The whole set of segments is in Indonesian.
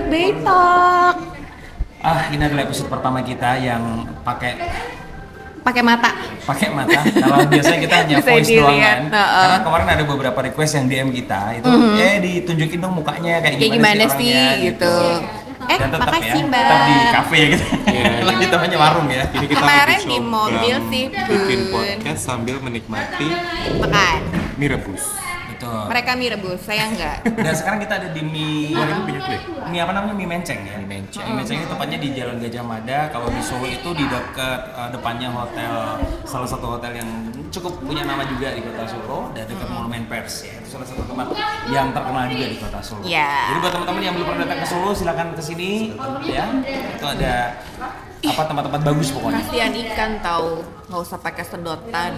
Bait Talk. Ini adalah episode pertama kita yang pakai Mata. Kalau biasanya kita hanya Bisa voice doang kan. dilihat, Karena kemarin ada beberapa request yang DM kita itu, ditunjukin dong mukanya kayak Gimana sih sih orangnya gitu. Dan tetap makasih ya, Mbak. tetap di kafe ya gitu. Lagi temannya warung ya. Ini kita Kemarin lagi di coba mobil sih, bikin Bun. podcast sambil menikmati Makan. mie rebus. Betul. Mereka mie rebus, saya enggak. Dan sekarang kita ada di mie Ini punya gue. mie apa namanya? Mie menceng ya. Mie menceng. Mie menceng itu tepatnya di Jalan Gajah Mada. Kalau di Solo itu di dekat depannya hotel, salah satu hotel yang cukup punya nama juga di Kota Solo dan dekat Monumen Pers ya. Itu salah satu tempat yang terkenal juga di Kota Solo. Ya. Jadi buat teman-teman yang belum pernah datang ke Solo silakan ke sini ya. Itu ada tempat-tempat bagus pokoknya. Kasihan ikan tahu, nggak usah pakai sedotan.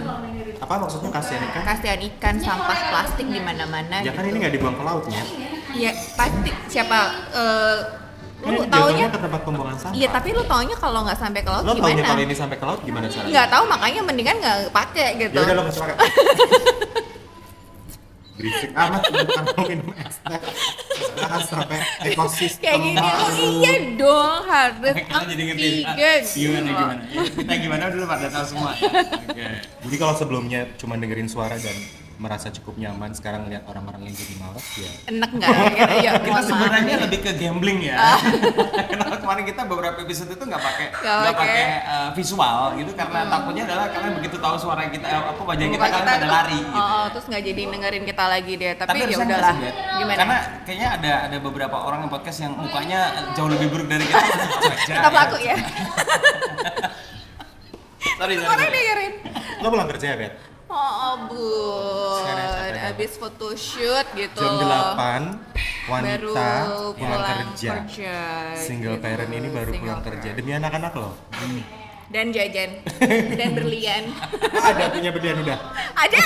Apa maksudnya kasihan ikan? Kasihan ikan, sampah plastik di mana-mana. Ya kan ini nggak dibuang ke lautnya. Iya, pasti siapa lu Ini taunya? jatuhnya ke tempat pembuangan sampah. Iya, tapi lu taunya kalau nggak sampai ke laut Lo taunya gimana? kalau ini sampai ke laut gimana caranya? Nggak tahu, makanya mendingan nggak pakai gitu. Ya udah lo kasih makan. Berisik amat bukan mau minum es teh. Bahas sampai ekosistem. Kayak gini, oh iya dong harus Kita jadi ngerti oksigen. gimana. Ya, kita gimana dulu pada tahu semua. Oke. Jadi kalau sebelumnya cuma dengerin suara dan merasa cukup nyaman, sekarang lihat orang-orang yang jadi malas ya. Enak nggak? Gitu, ya, Kita mohon maaf. sebenarnya lebih ke gambling ya. Kenapa kemarin kita beberapa episode itu nggak pakai visual gitu karena takutnya adalah kalian begitu tahu suara kita wajah kita Muka kalian pada tuh, lari gitu. terus nggak jadi dengerin kita lagi deh. Tapi ya harusnya udahlah. nggak sih, Bet? Gimana? Karena kayaknya ada beberapa orang yang podcast yang mukanya jauh lebih buruk dari kita. Kita pelaku ya. Sorry. Orang dengerin. Lo pulang kerja ya, Bet? Oh, Sekarang bun, capek banget. habis photoshoot gitu. Jam 8, Baru wanita pulang pulang kerja. Single gitu. parent ini baru Single pulang kerja parent. demi anak-anak lo. Dan jajan dan berlian. Ada punya berlian udah. Ada.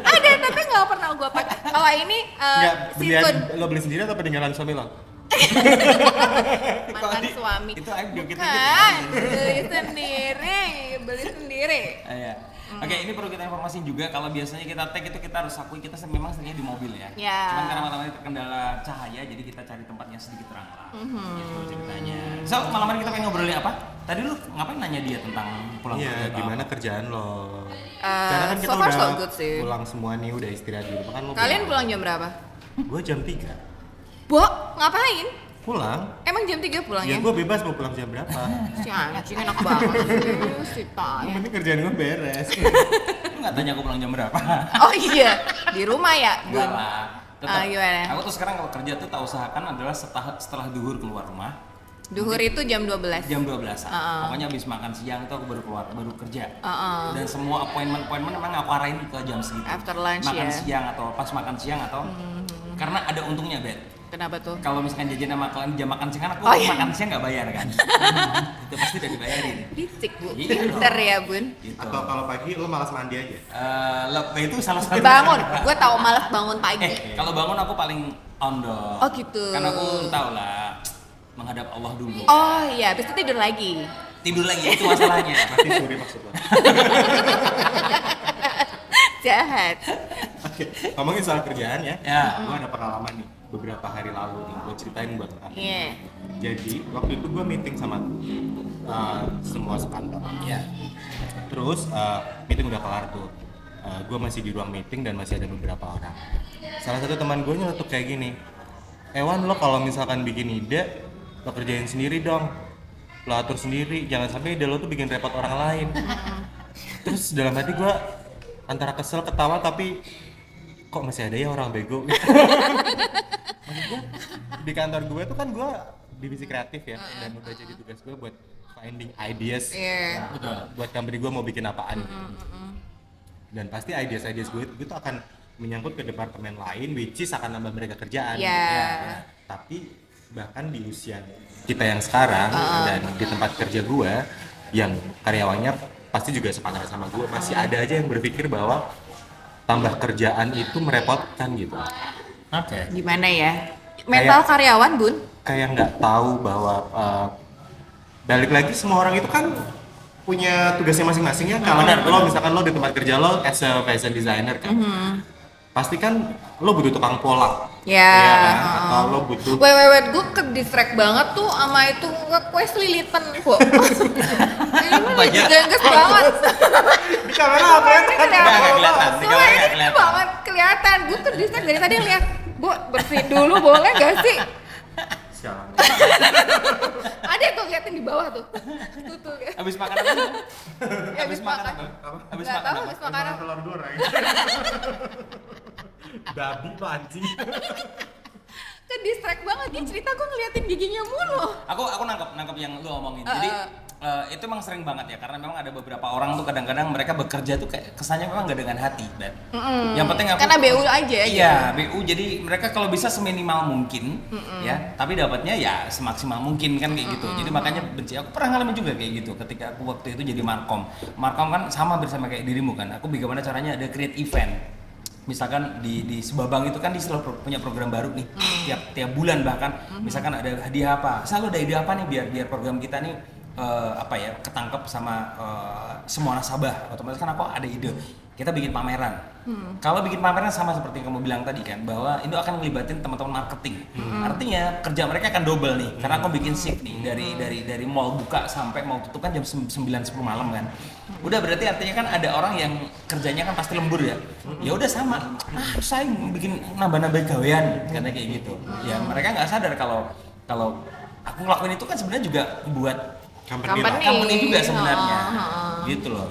Ada, tapi nggak pernah gue pakai. Kalau ini Enggak, berlian silikon lo beli sendiri atau peninggalan suami lo? mantan suami. Itu aja kita Bukan, beli sendiri. Iya. Oke, ini perlu kita informasiin juga kalau biasanya kita tag itu kita harus akui kita memang seringnya di mobil ya. Ya. Cuman karena malam ini terkendala cahaya jadi kita cari tempatnya sedikit terang lah. Gitu ceritanya. So, malam ini kita pengen ngobrolin apa? Tadi lu ngapain nanya dia tentang pulang kerja? Iya, atau gimana apa? kerjaan lo? Eh, Karena kan kita so far udah so good sih. pulang semua nih, udah istirahat di rumah kan lo. Kalian pulang jam berapa? Gue jam 3. Bo, ngapain? Pulang? Emang jam 3 pulang Ya ya? gue bebas mau pulang jam berapa. Si anjing enak banget sih, si tai. Yang penting kerjaan gue beres. Lu nggak tanya aku pulang jam berapa? Oh iya, di rumah ya, Bun? Enggak lah. Tetap, Gimana? aku tuh sekarang kalau kerja tuh tak usahakan adalah setelah duhur keluar rumah. Duhur itu jam 12. Jam 12-an. Pokoknya habis makan siang itu aku baru keluar, baru kerja. Dan semua appointment memang aku arahin ke jam segitu. After lunch makan ya? siang atau pas makan siang atau karena ada untungnya, Bet. Kenapa tuh? Kalau misalkan jajan sama kalian jam makan siang aku Oh, iya. makan siang nggak bayar kan. Itu pasti udah dibayarin. Licik, Bu. Iya Pinter dong. ya, Bun. Gitu. Atau kalau pagi lo malas mandi aja. Itu salah satu. Bangun, gue tahu malas bangun pagi. Kalau bangun aku paling on dong. Oh, gitu. Karena aku tahu lah menghadap Allah dulu. Oh iya, habis itu tidur lagi. Tidur lagi itu masalahnya. Mati suri maksud lo. Jahat. Oke, ngomongin soal kerjaan ya. Ya. Gue ada pengalaman nih beberapa hari lalu nih. Gue ceritain buat lo. Iya. Jadi waktu itu gue meeting sama semua sekantor. Ya. Terus meeting udah kelar tuh. Gue masih di ruang meeting dan masih ada beberapa orang. Salah satu teman gue nyeletuk kayak gini. Ewan, lo kalau misalkan bikin ide, lo kerjain sendiri dong. Lo atur sendiri, jangan sampai ide lo tuh bikin repot orang lain. Terus dalam hati gue antara kesel ketawa tapi kok masih ada ya orang bego. Maksud gue di kantor gue tuh kan gue divisi kreatif ya, dan udah jadi tugas gue buat finding ideas. Iya. Betul. Buat company gue mau bikin apaan. Dan pasti ideas gue tuh akan menyangkut ke departemen lain which is akan nambah mereka kerjaan. Iya. Tapi bahkan di usia kita yang sekarang dan di tempat kerja gue yang karyawannya pasti juga sepantaran sama gue, masih ada aja yang berpikir bahwa tambah kerjaan itu merepotkan gitu. Oke. Gimana ya? Mental karyawan, Bun? Kayak nggak tahu bahwa balik lagi semua orang itu kan punya tugasnya masing-masing ya. Kalau lo misalkan lo di tempat kerja lo as a fashion designer kan, pasti kan lo butuh tukang polak Ya. Atau lo butuh Wait, gue ke distract banget tuh sama itu kue selilitan kok. Ini gengges banget. di kamera apa ya? Nggak kelihatan, di kamera nggak Ini kelihatan. banget kelihatan. Gue ke distract dari tadi lihat. Bu, bersihin dulu boleh gak sih? Sialan. Ada tuh liatin di bawah tuh. Tuh. Habis makan apa? Habis makan. Habis Nggak makan tahu apa? habis makan apa. Telur goreng. Babi lo anjing. Ke distract banget dia cerita gue ngeliatin giginya mulu. Aku nangkep yang lu omongin. Jadi itu emang sering banget ya, karena memang ada beberapa orang tuh kadang-kadang mereka bekerja tuh kayak kesannya memang nggak dengan hati, Dan. Yang penting aku Karena BU aja. Iya, BU. Jadi mereka kalau bisa seminimal mungkin, ya, tapi dapatnya ya semaksimal mungkin kan kayak gitu. Jadi makanya benci. Aku pernah ngalamin juga kayak gitu ketika aku waktu itu jadi markom. Markom kan sama bersama kayak dirimu kan. Aku bagaimana caranya ada create event. Misalkan di Sebabang itu kan dia selalu punya program baru nih, tiap bulan bahkan. Misalkan ada hadiah apa, selalu ada ide apa nih biar program kita nih ketangkep sama semua nasabah. Otomatis kan aku ada ide, kita bikin pameran. Kalau bikin pameran sama seperti yang kamu bilang tadi kan, bahwa itu akan ngelibatin teman-teman marketing. Artinya kerja mereka akan double nih, karena aku bikin shift nih dari mall buka sampai mau tutup kan jam 9-10 malam kan. Udah berarti artinya kan ada orang yang kerjanya kan pasti lembur ya. Ya udah sama, saya bikin nambah-nambah gawean karena kayak gitu. Ya mereka nggak sadar kalau aku ngelakuin itu kan sebenarnya juga buat company juga sebenarnya. Gitu loh.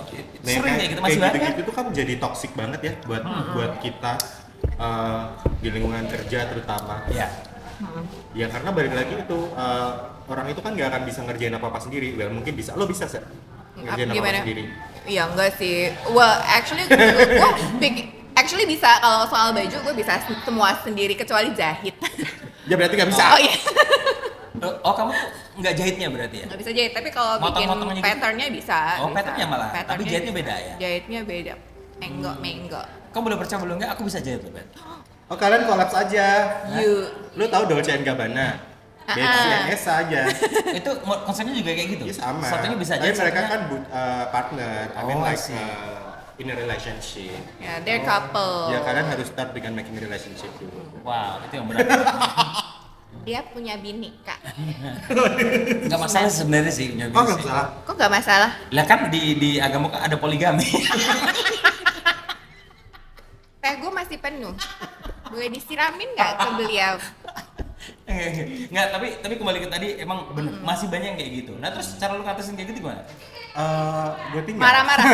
Nah, Sering kayak gitu masih banyak. Gitu kan jadi toxic banget ya buat kita di lingkungan kerja terutama. Iya. Ya karena balik lagi itu orang itu kan nggak akan bisa ngerjain apa-apa sendiri. Well, mungkin bisa. Lo bisa sih ngerjain apa-apa Gimana? sendiri. Iya enggak sih. Well, actually bisa kalau soal baju gue bisa semua sendiri kecuali jahit. Ya berarti nggak bisa. Oh iya. Oh kamu nggak jahitnya berarti ya? Nggak bisa jahit, tapi kalau bikin Motong-motongnya gitu? patternnya bisa. Oh, patternnya malah, tapi Patternnya jahitnya bisa. beda ya? Jahitnya beda. Enggak. Kamu boleh percaya belum nggak? Aku bisa jahit loh, Ben. Oh kalian kolaps aja. You. Lo tahu Dolce & Gabbana? Betsy and Esa aja. Itu konsepnya juga kayak gitu? Ya sama. Satunya bisa Tapi jahit, mereka satunya- kan partner. I mean Oh, like I see. in a relationship. Ya, they're couple. Ya kalian harus start dengan making relationship dulu. Wow, itu yang berat. Dia punya bini, Kak. Nggak masalah sebenarnya sih. punya Oh bisnis nggak sih. salah. Kok nggak masalah? Lah kan di agama kan ada poligami. Teh gue masih penuh. Boleh disiramin nggak ke beliau? Nggak, tapi kembali ke tadi emang bener, masih banyak yang kayak gitu. Nah terus cara lu ngatasin kayak gitu gimana? Gue tinggal. Marah-marah.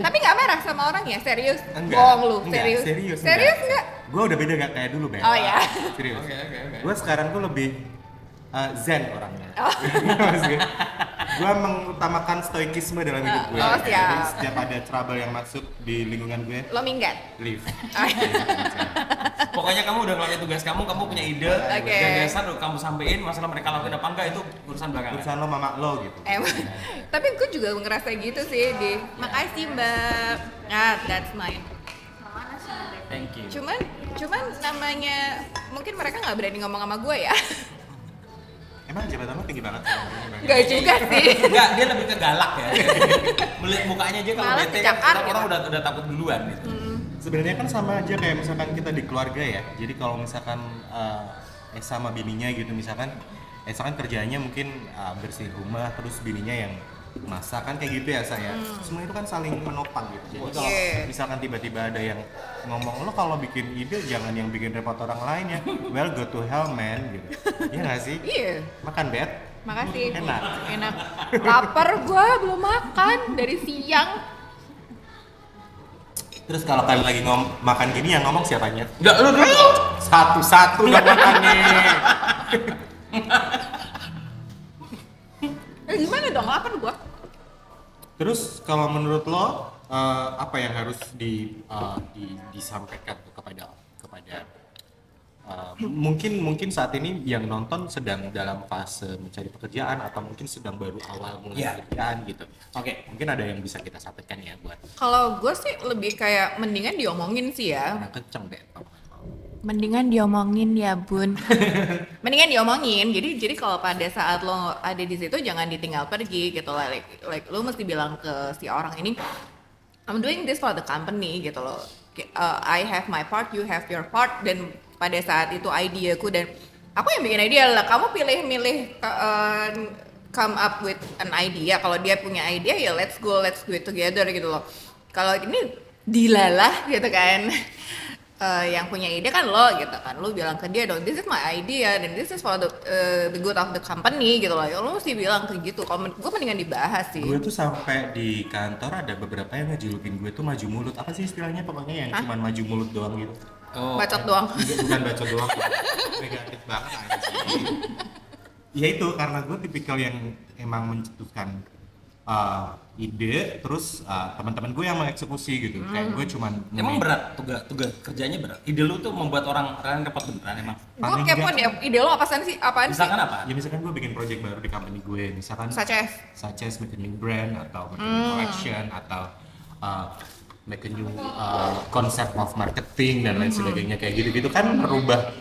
Tapi nggak marah sama orang ya? Serius? Enggak. Bohong lu, Enggak, serius? serius Serius nggak? Gue udah beda gak kayak dulu, Ben. Oh ya. Serius. Oke. Gue sekarang tuh lebih zen orangnya. Oh. Gue mengutamakan stoikisme dalam hidup gue. Oh, siap. Jadi setiap ada trouble yang masuk di lingkungan gue, Lo minggat? leave. Pokoknya kamu udah ngelakuin tugas kamu punya ide, Oke. gagasan udah kamu sampein, masalah mereka lakuin apa enggak itu urusan belakangan. Urusan lo mama lo gitu. Emang. Tapi gue juga ngerasa gitu sih, di. Makasih Mbak. That's mine. Thank you. Cuman namanya mungkin mereka nggak berani ngomong sama gue ya. Emang jabatan lo tinggi banget? Nggak juga sih. Enggak, dia lebih ke galak ya. Melihat mukanya aja kalau Malah bete kecakar kan orang gitu. udah takut duluan gitu. Sebenarnya kan sama aja kayak misalkan kita di keluarga ya. Jadi kalau misalkan Esa sama bininya gitu misalkan Esa kan kerjanya mungkin bersih rumah terus bininya yang masak kan kayak gitu ya saya. Semua itu kan saling menopang gitu. Jadi kalau Yeah. misalkan tiba-tiba ada yang ngomong lo kalau bikin ide jangan yang bikin repot orang lain ya. Well go to hell man gitu. Iya nggak sih? Iya. Makan bet. Makasih. Enak. Lapar gue belum makan dari siang. Terus kalau kalian lagi makan gini yang ngomong siapanya? Enggak, lu dulu. Satu-satu dong makannya. Gimana dong? Lapar gue. Terus kalau menurut lo apa yang harus disampaikan tuh kepada mungkin saat ini yang nonton sedang dalam fase mencari pekerjaan atau mungkin sedang baru awal mulai Iya. pekerjaan gitu. Oke. Mungkin ada yang bisa kita sampaikan ya buat Kalau gue sih lebih kayak mendingan diomongin sih ya. orang kenceng deh. Mendingan diomongin ya bun. Mendingan diomongin. Jadi kalau pada saat lo ada di situ jangan ditinggal pergi gitu. Like lo mesti bilang ke si orang ini, I'm doing this for the company gitu loh. I have my part, you have your part, dan pada saat itu ideaku, dan aku yang bikin ide lah. Kamu pilih-milih come up with an idea. Kalau dia punya idea ya let's do it together gitu loh. Kalau ini dilalah gitu kan. Yang punya ide kan lo gitu kan, lo bilang ke dia dong, this is my idea dan this is for the good of the company gitu loh. Ya lo mesti bilang kayak gitu. Kalau gue mendingan dibahas sih. Gue tuh sampai di kantor ada beberapa yang ngejulukin gue tuh maju mulut. Apa sih istilahnya pokoknya yang cuman maju mulut doang gitu. Bacot doang. Bukan bacot doang. Negatif banget aja sih. Ya itu karena gue tipikal yang emang mencetuskan ide, terus teman-teman gue yang mengeksekusi gitu. Kayak gue cuman Emang berat tugas kerjanya berat. Ide lu tuh membuat orang repot beneran emang. Gue kepo deh, ide lo apaan sih? Misalkan apa? Ya misalkan gue bikin project baru di company gue, misalkan Such as make a new brand atau make a new collection atau make a new concept of marketing dan lain sebagainya, kayak gitu-gitu kan merubah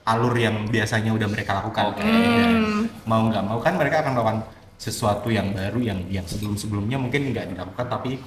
alur yang biasanya udah mereka lakukan. Dan mau nggak mau kan mereka akan melakukan sesuatu yang baru yang sebelum-sebelumnya mungkin nggak dilakukan, tapi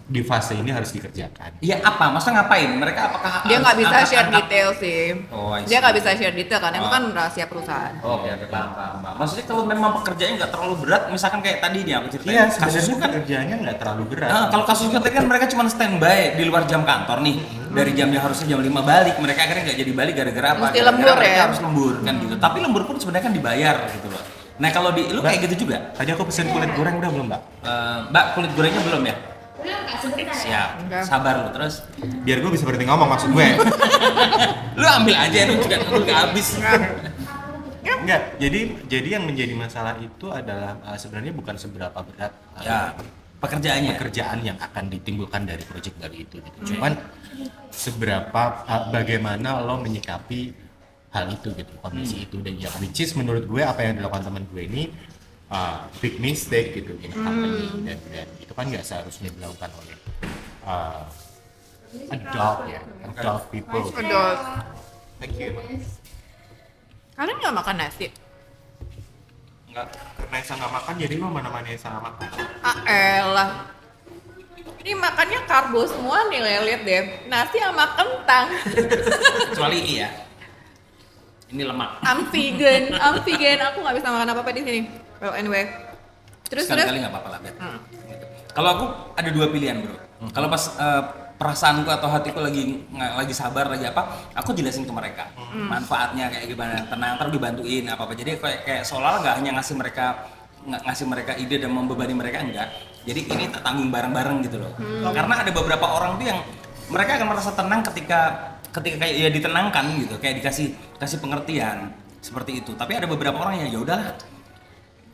di fase ini harus dikerjakan. Iya apa? Masa ngapain? Mereka apakah dia nggak bisa share angkat-angkat? detail sih. Oh, I see. Dia nggak bisa share detail karena itu kan rahasia perusahaan. Oke, paham. Maksudnya kalau memang pekerjaannya nggak terlalu berat, misalkan kayak tadi nih aku ceritain. Iya, kasus sebenarnya kan kerjanya nggak terlalu berat. kalau kasusnya tadi kan mereka cuma standby di luar jam kantor nih. Dari jamnya harusnya jam 5 balik, mereka akhirnya nggak jadi balik gara-gara apa? Mesti Gara-gara lembur mereka ya. harus lembur kan gitu. Tapi lembur pun sebenarnya kan dibayar gitu loh. Nah kalau di lu kayak gitu juga? Tadi aku pesen kulit goreng udah belum, Mbak? Mbak, kulit gorengnya belum ya? Belum Kak, sebentar. Siap, Enggak. sabar lu terus. Biar gue bisa berhenti ngomong maksud gue. Lu ambil aja, lu juga nggak habis. Enggak, jadi yang menjadi masalah itu adalah sebenarnya bukan seberapa berat Ya, pekerjaannya. pekerjaan yang akan ditimbulkan dari proyek baru itu gitu. Cuman seberapa bagaimana lo menyikapi hal itu gitu, kondisi itu, dan yang which is menurut gue apa yang dilakukan teman gue ini big mistake gitu in company, dan itu kan nggak seharusnya dilakukan oleh adult people. Aduh, Thank you. kalian nggak makan nasi? Enggak. Karena Esa nggak makan, jadi lo mana-mana Esa nggak makan. Elah. Ini makannya karbo semua nih, lihat deh. Nasi sama kentang. Kecuali ini ya. Ini lemak. I'm vegan. Aku nggak bisa makan apa-apa di sini. Well, anyway. Terus. Sekali-kali nggak apa-apa lah, Bet. Gitu. Kalau aku ada dua pilihan, bro. Kalau pas perasaanku atau hatiku lagi sabar, lagi apa, aku jelasin ke mereka manfaatnya kayak gimana, tenang, ntar dibantuin apa-apa. Jadi kayak seolah nggak hanya ngasih mereka ide dan membebani mereka, enggak. Jadi ini tak tanggung bareng-bareng gitu loh. Karena ada beberapa orang tuh yang mereka akan merasa tenang ketika kayak ya ditenangkan gitu, kayak dikasih pengertian seperti itu. Tapi ada beberapa orang yang ya udahlah,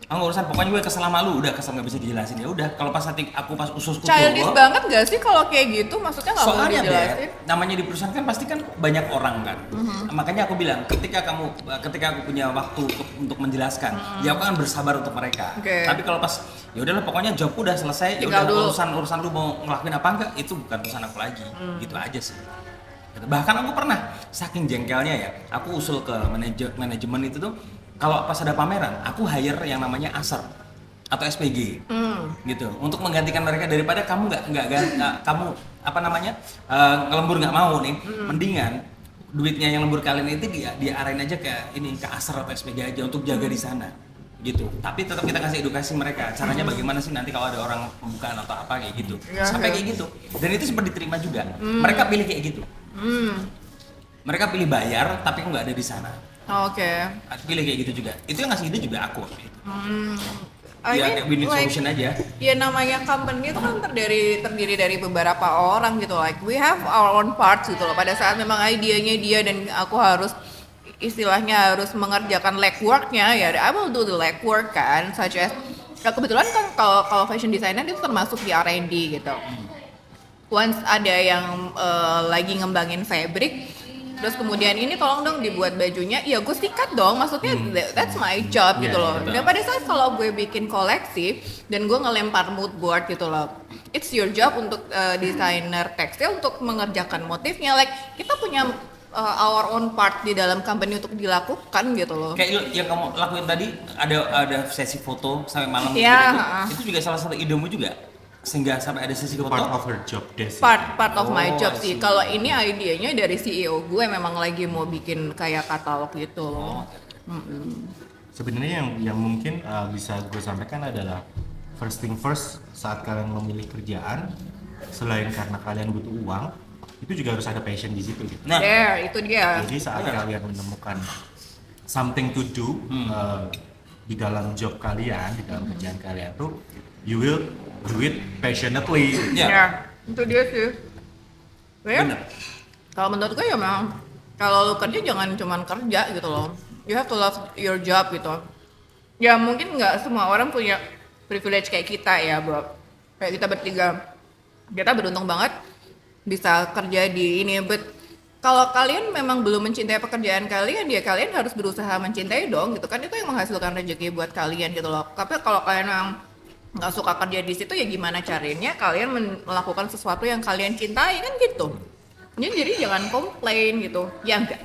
nggak urusan, pokoknya gue kesel sama lu, udah kesel nggak bisa dijelasin, ya udah. Kalau pas aku pas ususku Childish keluar, banget gak sih kalau kayak gitu? Maksudnya nggak mau soalnya dijelasin? Beb, namanya di perusahaan kan pasti kan banyak orang kan. Makanya aku bilang ketika aku punya waktu untuk menjelaskan, ya aku akan bersabar untuk mereka. Oke. Tapi kalau pas ya udahlah pokoknya jobku udah selesai, ya Tinggal udah dulu. urusan lu mau ngelakuin apa enggak, itu bukan urusan aku lagi. Gitu aja sih. Bahkan aku pernah saking jengkelnya ya, aku usul ke manajemen itu tuh, kalau pas ada pameran, aku hire yang namanya ASER atau SPG, gitu, untuk menggantikan mereka daripada kamu kamu apa namanya ngelembur nggak mau nih, mendingan duitnya yang lembur kalian itu diarahin aja ke ASER atau SPG aja untuk jaga di sana, gitu. Tapi tetap kita kasih edukasi mereka, caranya bagaimana sih nanti kalau ada orang pembukaan atau apa kayak gitu, Ya, sampai ya. kayak gitu. Dan itu sempat diterima juga. Mereka pilih kayak gitu. Mereka pilih bayar tapi aku nggak ada di sana. Oke. Pilih kayak gitu juga. Itu yang ngasih ide juga aku waktu itu. I Ya mean, kayak win-win like, solution aja. ya namanya company itu kan terdiri dari beberapa orang gitu, like we have our own parts gitu loh. Pada saat memang idenya dia dan aku harus istilahnya harus mengerjakan legworknya, ya I will do the legwork kan, such as ya kebetulan kan kalau fashion designer itu termasuk di R&D gitu. Once ada yang lagi ngembangin fabric, terus kemudian ini tolong dong dibuat bajunya, ya gue sikat dong, maksudnya that's my job gitu Yeah, loh. betul. Dan pada saat kalau gue bikin koleksi dan gue ngelempar mood board gitu loh, it's your job untuk desainer tekstil untuk mengerjakan motifnya, like kita punya our own part di dalam company untuk dilakukan gitu loh. Kayak yang kamu lakuin tadi, ada sesi foto sampai malam Iya, gitu. Itu juga salah satu idemu juga. sehingga sampai ada sesi Itu foto. part of her job desk. Part of my Oh, job I sih. see. Kalau ini idenya dari CEO gue memang lagi mau bikin kayak katalog gitu Oh, loh. Mm-mm. Sebenarnya yang mungkin bisa gue sampaikan adalah first thing first, saat kalian memilih kerjaan, selain karena kalian butuh uang, itu juga harus ada passion di situ gitu. Nah, There, itu dia. Jadi saat Benar. kalian menemukan something to do di dalam job kalian, di dalam kerjaan kalian tuh, you will do it passionately. ya. Ya, itu dia sih. Ya, Bener. kalau menurut gue ya memang kalau lu kerja jangan cuman kerja gitu loh. You have to love your job gitu. Ya mungkin nggak semua orang punya privilege kayak kita ya, Bro. Kayak kita bertiga. Kita beruntung banget bisa kerja di ini, but kalau kalian memang belum mencintai pekerjaan kalian, ya kalian harus berusaha mencintai dong gitu kan, itu yang menghasilkan rezeki buat kalian gitu loh. Tapi kalau kalian memang nggak suka kerja di situ, ya gimana caranya kalian melakukan sesuatu yang kalian cintai kan gitu. Jadi jangan komplain gitu, ya enggak.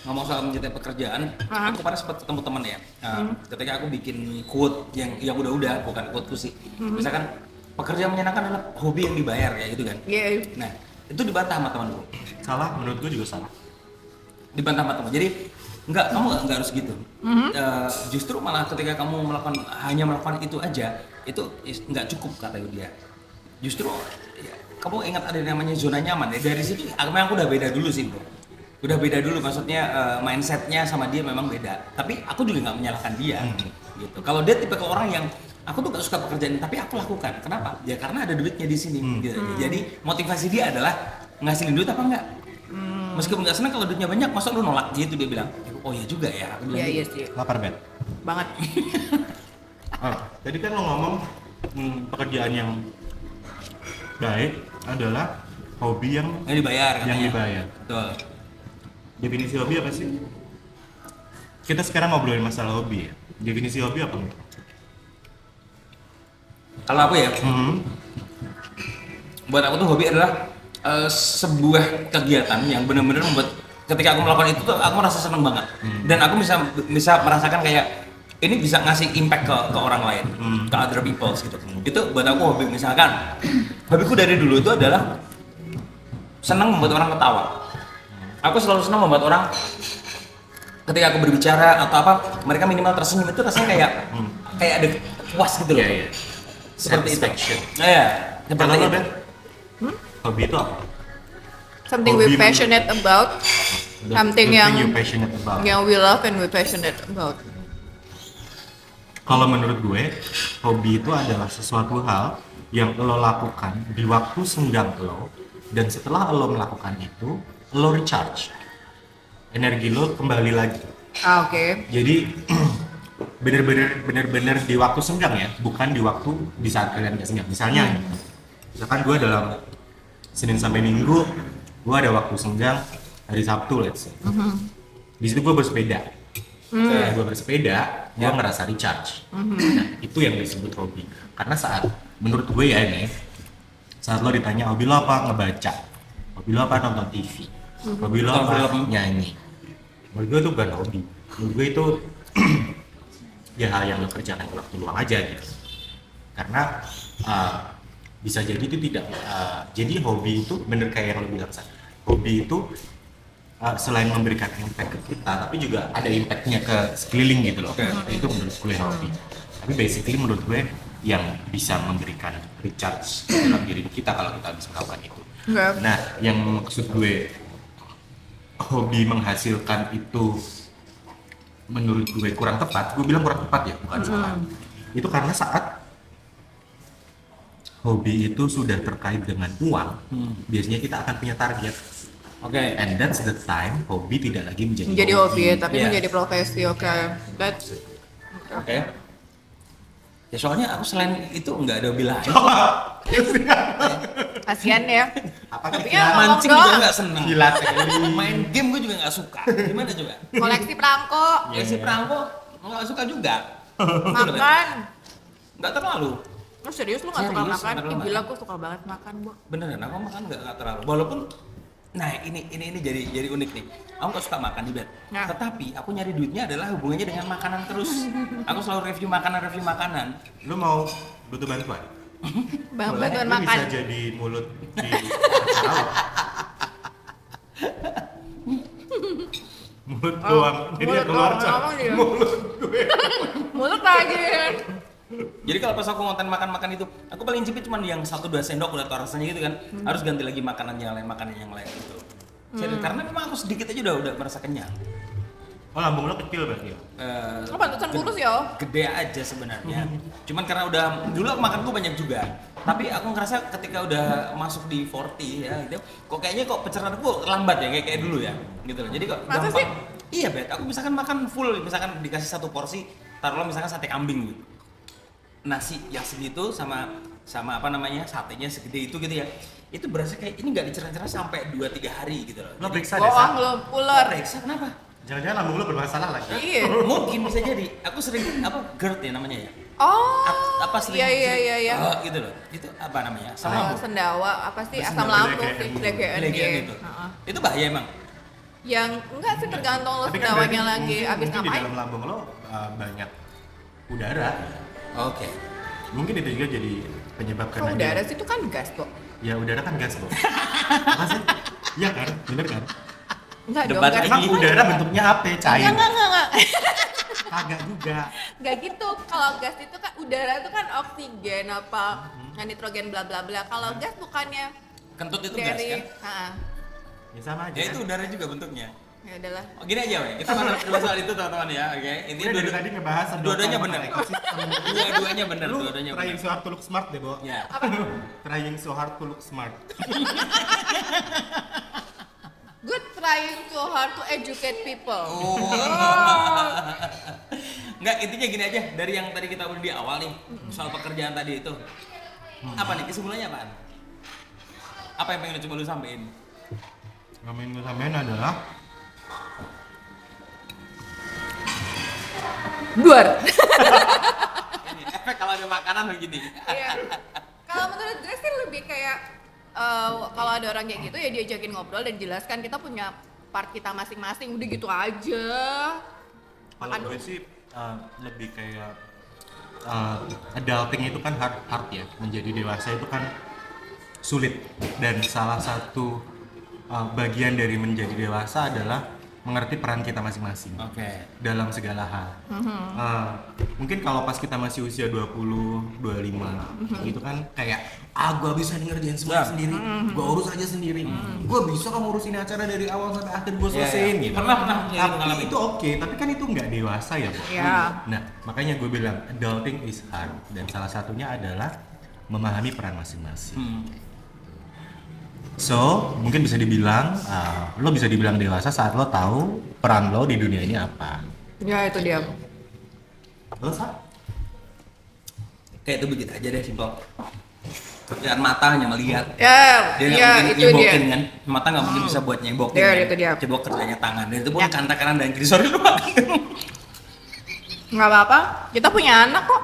Ngomong soal mencintai pekerjaan, Aha. aku pernah sempat ketemu teman ya. Ketika aku bikin quote yang udah bukan quoteku sih. Misalkan pekerjaan menyenangkan adalah hobi yang dibayar ya gitu kan. Iya. Nah, itu dibantah sama temanku. Salah, menurut gue juga salah. Dibantah sama teman. Jadi kamu nggak harus gitu. Justru malah ketika kamu hanya melakukan itu aja, itu nggak cukup kata dia. Justru ya, kamu ingat ada yang namanya zona nyaman ya. Dari situ memang aku udah beda dulu sih bro. Udah beda dulu, maksudnya mindsetnya sama dia memang beda. Tapi aku juga nggak menyalahkan dia gitu. Kalau dia tipe orang yang aku tuh gak suka pekerjaan ini, tapi aku lakukan. Kenapa? Ya karena ada duitnya di sini. Gitu. Jadi motivasi dia adalah ngasilin duit apa enggak. Meskipun nggak senang kalau duitnya banyak, masa lu nolak gitu, dia bilang. Oh iya juga ya. Aku bilang Iya, iya gitu. sih. Lapar bet. Banget. Tadi kan lo ngomong pekerjaan yang baik adalah hobi yang Yang dibayar katanya. dibayar. Betul. Definisi hobi apa sih? Kita sekarang ngobrolin masalah hobi ya. Definisi hobi apa nih? Kalau aku ya, buat aku tuh hobi adalah sebuah kegiatan yang benar-benar membuat ketika aku melakukan itu tuh aku merasa seneng banget. Dan aku bisa merasakan kayak ini bisa ngasih impact ke orang lain, ke other people gitu. Itu buat aku hobi. Misalkan hobiku dari dulu itu adalah senang membuat orang ketawa. Aku selalu senang membuat orang ketika aku berbicara atau apa, mereka minimal tersenyum, itu rasanya kayak ada puas gitu loh. Iya, iya. Seperti itu. Satisfaction. Iya, seperti Kalau lo, itu. Ben? Hobi itu apa? Something Hobi we passionate about, something yang you passionate about. we love and we passionate about. Kalau menurut gue, hobi itu adalah sesuatu hal yang lo lakukan di waktu senggang lo, dan setelah lo melakukan itu, lo recharge. Energi lo kembali lagi. Oke. Jadi bener-bener di waktu senggang ya, bukan di waktu di saat kalian nggak senggang. Misalkan gue dalam Senin sampai Minggu, gue ada waktu senggang hari Sabtu, let's say. Di situ gue bersepeda. Setelah gue bersepeda, gue ngerasa recharge. Nah, itu yang disebut hobi. Karena menurut gue ya ini, saat lo ditanya hobi lo apa, ngebaca. Hobi lo apa, nonton TV. Hobi lo apa, nyanyi. Menurut gue itu bukan hobi. Menurut gue itu ya hal yang lo kerjakan di waktu luang aja gitu. Karena bisa jadi itu tidak. Jadi hobi itu bener kayak yang lo bilang, hobi itu selain memberikan impact ke kita, tapi juga ada impactnya ke sekeliling gitu loh. Itu menurut gue hobi. Tapi basically menurut gue yang bisa memberikan recharge dalam diri kita kalau kita bisa melakukan itu. Nah, yang maksud gue hobi menghasilkan itu menurut gue kurang tepat. Gue bilang kurang tepat ya, bukan salah. Itu karena saat hobi itu sudah terkait dengan uang, biasanya kita akan punya target. Oke. And that's the time hobi tidak lagi menjadi Menjadi hobi ya, tapi Iya. menjadi profesi. Oke. That's Oke. Ya soalnya aku selain itu nggak ada hobi lain. kasihan ya. Apa Tapi kita ya, Mancing ngomong juga dong. nggak seneng. gila sekali. Main game gue juga nggak suka. Gimana coba? Koleksi perangko, Ya si perangko nggak suka juga. makan. Nggak terlalu. Lu serius lu nggak suka Serius, makan? nggak terlalu Ih, gila makan. gue suka banget makan, Bu. Beneran aku makan nggak terlalu. Walaupun nah ini jadi unik nih. Aku nggak suka makan di bed. Nah. Tetapi aku nyari duitnya adalah hubungannya dengan makanan terus. Aku selalu review makanan. Lu mau butuh bantuan? Bang Boleh, bantuan lu makan. bisa jadi mulut di acara lo. Mulut doang, jadi mulut yang keluar doang, Cak. ngomong dia. Mulut gue. Mulut lagi. Jadi kalau pas aku ngonten makan-makan itu, aku paling cipit cuma yang 1-2 sendok udah tau rasanya gitu kan. Harus ganti lagi makanan yang lain gitu. Serius, karena memang aku sedikit aja udah merasa kenyang. Oh, lambung lo kecil berarti ya? Eh, Oh, pantesan kurus ya. gede aja sebenarnya. Cuman karena udah dulu aku makan tuh banyak juga. Tapi aku ngerasa ketika udah masuk di 40 ya gitu, kok kayaknya kok pencernaan lambat ya kayak dulu ya. Gitu loh. Jadi kok Masa gampang. sih? Iya, Bet. Aku misalkan makan full, misalkan dikasih 1 porsi, taruhlah misalkan sate kambing gitu. Nasi yang segitu sama apa namanya? Satenya segede itu gitu ya. Itu berasa kayak ini nggak dicerna-cerna sampai 2-3 hari gitu loh. Lo Jadi, periksa deh, Bohong Sa. lo, ular. Reksa kenapa? Jangan-jangan lambung lo bermasalah lagi. Iya. Mungkin bisa jadi. Aku sering apa GERD ya namanya ya. Oh. Apa sering Iya. gitu loh. Itu apa namanya? Asam Oh, lambung. sendawa apa sih? Asam Sendawa, lambung sih, DGN. DGN. Legian gitu. Heeh. Itu bahaya emang. Yang enggak sih tergantung lo Tapi kan sendawanya berarti lagi abis mungkin di ngapain. dalam lambung lo banyak udara. Oke. Mungkin itu juga jadi penyebab Kok karena udara dia- sih itu kan gas kok. Ya udara kan gas, Bo. Apa sih? Iya kan? Bener kan? Enggak dong, Debat gas. lagi. Emang udara bentuknya apa? Cair. Enggak. Kagak juga. Enggak gitu. Kalau gas itu kan udara itu kan oksigen apa nitrogen bla bla bla. Kalau gas bukannya Kentut itu gas dari kan? Heeh. Ya sama aja. Ya itu kan? udara juga bentuknya. Ya udahlah. Oh, gini aja, weh. Kita bahas soal itu teman-teman ya, oke? Intinya Udah dari tadi ngebahas dua-duanya sedotan bener. ekosistem. Dua-duanya bener, Lu dua-duanya trying bener. so hard to look smart deh, Bo. Ya. Trying so hard to look smart. Good trying too hard to educate people. Oh. Enggak, intinya gini aja. Dari yang tadi kita udah di awal nih, soal pekerjaan tadi itu. Apa nih kesimpulannya apaan? Apa yang pengen lu coba lu sampein? Ngamen gue sampein adalah Duar. Ini efek kalau ada makanan begini. Iya. Kalau menurut gue sih lebih kayak kalau ada orang kayak gitu ya diajakin ngobrol dan jelaskan kita punya part kita masing-masing udah gitu aja. kalau Makan gue dulu. sih lebih kayak adulting itu kan hard ya. Menjadi dewasa itu kan sulit dan salah satu bagian dari menjadi dewasa adalah mengerti peran kita masing-masing Oke. dalam segala hal. Mungkin kalau pas kita masih usia 20, 25 gitu kan kayak gua bisa ngerjain semua sendiri, gua urus aja sendiri, gua bisa kamu urus ini acara dari awal sampai akhir gua selesaiin gitu. Pernah ya, Tapi ngalamin. itu oke, tapi kan itu nggak dewasa ya, Bu. Iya. Nah, makanya gue bilang adulting is hard dan salah satunya adalah memahami peran masing-masing. So, mungkin bisa dibilang lo bisa dibilang dewasa saat lo tahu peran lo di dunia ini apa. Ya itu dia. Lo Sa? Kayak itu begitu aja deh, simpel. Kerjaan mata hanya melihat. Ya, Dia nggak ya mungkin itu dia. nyebokin kan, mata nggak mungkin bisa buat nyebokin. Ya, kan? itu dia. Cebok kerjanya tangan, dan itu pun Ya. kantak kanan dan kiri. Sorry lu makan. Nggak apa-apa. Kita punya anak kok.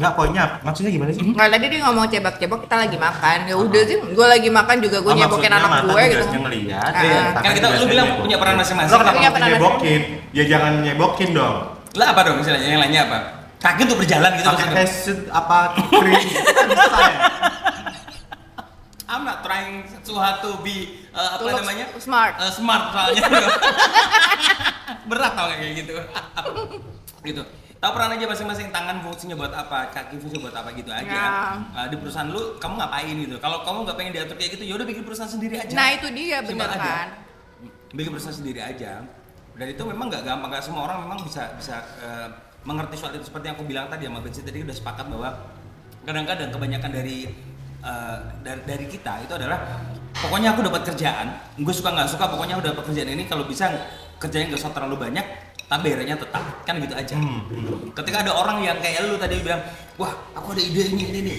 Enggak, poinnya maksudnya gimana sih? Nggak tadi dia ngomong cebak-cebok kita lagi makan. Ya udah sih, gue lagi makan juga gue nyebokin anak gue gitu. ngelihat. Iya. Kan kita lu bilang punya peran masing-masing. Lo kenapa Punya mesti peran nyebokin? Ya jangan nyebokin dong. Lah apa dong misalnya yang lainnya apa? Kaki untuk berjalan gitu Pakai maksudnya. headset apa krim bisa ya? I'm not trying too hard to be apa To look namanya? smart. Smart soalnya. Berat tau kayak gitu. Gitu. Tahu peran aja masing-masing, tangan fungsinya buat apa, kaki fungsinya buat apa gitu aja. Ya. Di perusahaan lu kamu ngapain gitu. Kalau kamu nggak pengen diatur kayak gitu, ya udah bikin perusahaan sendiri aja. Nah itu dia Simpel bener aja. kan. Bikin perusahaan sendiri aja. Dan itu memang nggak gampang, nggak semua orang memang bisa mengerti soal itu. Seperti yang aku bilang tadi sama Bensi tadi udah sepakat bahwa kadang-kadang kebanyakan dari kita itu adalah pokoknya aku dapat kerjaan, gue suka nggak suka, pokoknya udah dapat kerjaan ini, kalau bisa kerjanya nggak usah terlalu banyak, tabernya tetap, kan gitu aja. Ketika ada orang yang kayak lu tadi bilang, wah aku ada ide ini nih,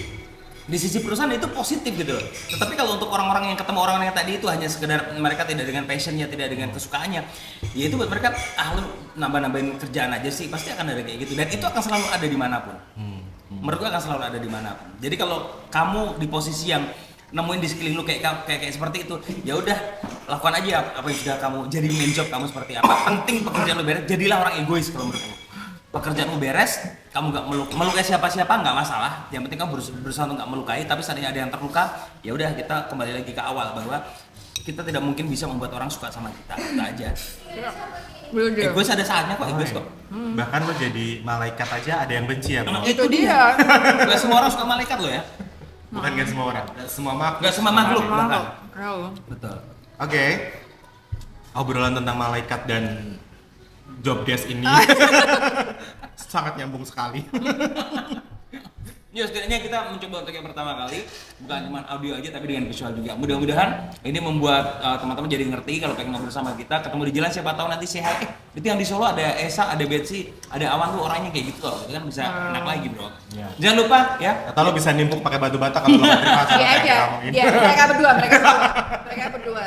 di sisi perusahaan itu positif gitu loh. Tetapi kalau untuk orang-orang yang ketemu orang yang tadi itu hanya sekedar mereka tidak dengan passionnya, tidak dengan kesukaannya, ya itu buat mereka lu nambah-nambahin kerjaan aja sih, pasti akan ada kayak gitu. Dan itu akan selalu ada dimanapun. Menurut gue akan selalu ada dimanapun. Jadi kalau kamu di posisi yang nemuin di sekeliling lu kayak seperti itu, ya udah lakukan aja apa yang sudah kamu jadi main job kamu seperti apa. Penting pekerjaan lu beres, jadilah orang egois kalau menurut gue. pekerjaanmu beres, kamu nggak melukai siapa-siapa nggak masalah. Yang penting kamu berusaha untuk nggak melukai. Tapi seandainya ada yang terluka, ya udah kita kembali lagi ke awal bahwa kita tidak mungkin bisa membuat orang suka sama kita aja. Egois ada saatnya kok, egois kok. Bahkan lo jadi malaikat aja ada yang benci ya bro. Itu dia. Gak semua orang suka malaikat lo ya. Bukan gak semua orang, semua makhluk. Gak semua makhluk Makhluk. bahkan. Tahu. Betul. Oke. Obrolan tentang malaikat dan job desk ini sangat nyambung sekali. Ya setidaknya kita mencoba untuk yang pertama kali bukan cuma audio aja tapi dengan visual juga. Mudah-mudahan ini membuat teman-teman jadi ngerti kalau pengen ngobrol sama kita, ketemu di jalan siapa tahu nanti sehat. Itu yang di Solo ada Esa, ada Betsy, ada Awan tuh orangnya kayak gitu loh. Itu kan bisa enak lagi, Bro. Iya. Jangan lupa ya. Atau lo bisa nimpuk pakai batu bata kalau lo nggak terima sama Dia kayak aja. kamu ini. Dia mereka berdua.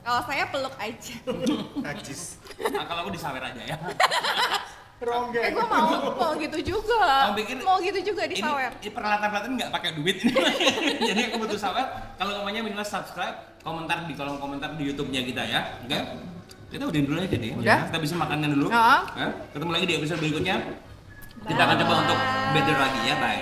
Kalau saya peluk aja. Najis. Nah, kalau aku disawer aja ya. Ronggeng. Gue mau gitu juga. Kamu pikir Mau gitu juga di sawer. Ini peralatan-peralatan nggak pakai duit ini. Jadi aku butuh sawer. Kalau namanya minimal subscribe, komentar di kolom komentar di YouTube-nya kita ya. Oke? Kita udahin dulu aja deh. Udah. Kita bisa makannya dulu. Heeh. Ya. Ketemu lagi di episode berikutnya. Kita akan coba untuk better lagi ya. Bye.